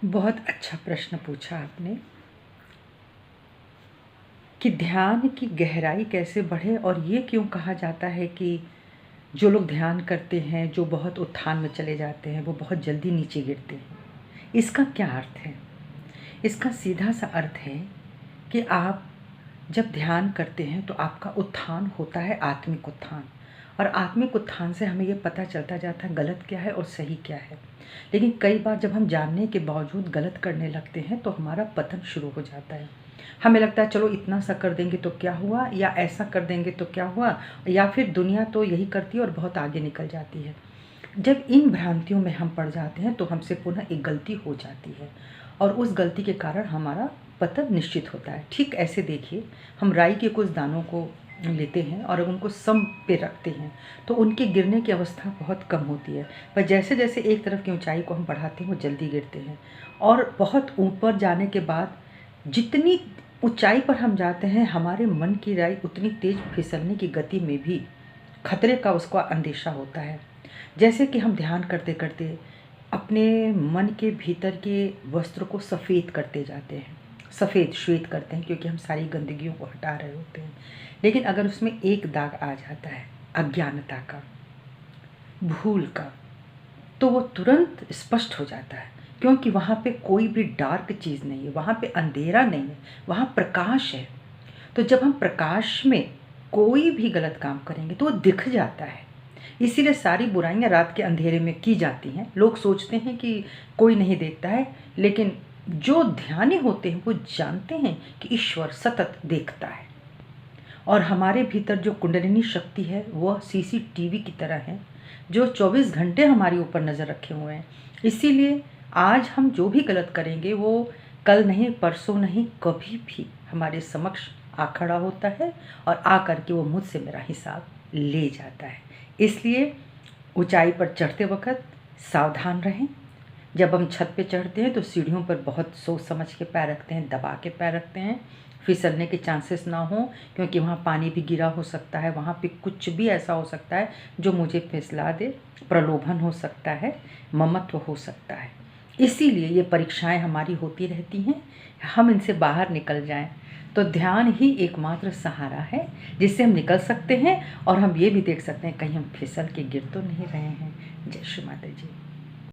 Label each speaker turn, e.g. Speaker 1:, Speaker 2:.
Speaker 1: बहुत अच्छा प्रश्न पूछा आपने कि ध्यान की गहराई कैसे बढ़े और ये क्यों कहा जाता है कि जो लोग ध्यान करते हैं, जो बहुत उत्थान में चले जाते हैं, वो बहुत जल्दी नीचे गिरते हैं। इसका क्या अर्थ है? इसका सीधा सा अर्थ है कि आप जब ध्यान करते हैं तो आपका उत्थान होता है, आत्मिक उत्थान। और आत्मिक उत्थान से हमें ये पता चलता जाता है गलत क्या है और सही क्या है। लेकिन कई बार जब हम जानने के बावजूद गलत करने लगते हैं तो हमारा पतन शुरू हो जाता है। हमें लगता है चलो इतना सा कर देंगे तो क्या हुआ, या ऐसा कर देंगे तो क्या हुआ, या फिर दुनिया तो यही करती है और बहुत आगे निकल जाती है। जब इन भ्रांतियों में हम पड़ जाते हैं तो हमसे पुनः एक गलती हो जाती है और उस गलती के कारण हमारा पतन निश्चित होता है। ठीक ऐसे देखिए, हम राई के कुछ दानों को लेते हैं और उनको सम पे रखते हैं तो उनके गिरने की अवस्था बहुत कम होती है। पर जैसे जैसे एक तरफ की ऊंचाई को हम बढ़ाते हैं वो जल्दी गिरते हैं, और बहुत ऊपर जाने के बाद जितनी ऊंचाई पर हम जाते हैं हमारे मन की राई उतनी तेज फिसलने की गति में भी खतरे का उसका अंदेशा होता है। जैसे कि हम ध्यान करते करते अपने मन के भीतर के वस्त्र को सफ़ेद करते जाते हैं, सफ़ेद श्वेत करते हैं, क्योंकि हम सारी गंदगियों को हटा रहे होते हैं। लेकिन अगर उसमें एक दाग आ जाता है अज्ञानता का, भूल का, तो वो तुरंत स्पष्ट हो जाता है, क्योंकि वहाँ पे कोई भी डार्क चीज़ नहीं है, वहाँ पे अंधेरा नहीं है, वहाँ प्रकाश है। तो जब हम प्रकाश में कोई भी गलत काम करेंगे तो वो दिख जाता है। इसीलिए सारी बुराइयां रात के अंधेरे में की जाती हैं। लोग सोचते हैं कि कोई नहीं देखता है, लेकिन जो ध्यानी होते हैं वो जानते हैं कि ईश्वर सतत देखता है। और हमारे भीतर जो कुंडलिनी शक्ति है वह सीसीटीवी की तरह है, जो 24 घंटे हमारे ऊपर नज़र रखे हुए हैं। इसीलिए आज हम जो भी गलत करेंगे वो कल नहीं, परसों नहीं, कभी भी हमारे समक्ष आ खड़ा होता है और आ कर के वो मुझसे मेरा हिसाब ले जाता है। इसलिए ऊंचाई पर चढ़ते वक्त सावधान रहें। जब हम छत पे चढ़ते हैं तो सीढ़ियों पर बहुत सोच समझ के पैर रखते हैं, दबा के पैर रखते हैं, फिसलने के चांसेस ना हो, क्योंकि वहाँ पानी भी गिरा हो सकता है, वहाँ पे कुछ भी ऐसा हो सकता है जो मुझे फिसला दे। प्रलोभन हो सकता है, ममत्व हो सकता है। इसीलिए ये परीक्षाएं हमारी होती रहती हैं, हम इनसे बाहर निकल जाएं। तो ध्यान ही एकमात्र सहारा है जिससे हम निकल सकते हैं, और हम ये भी देख सकते हैं कहीं हम फिसल के गिर तो नहीं रहे हैं। जय श्री माता जी।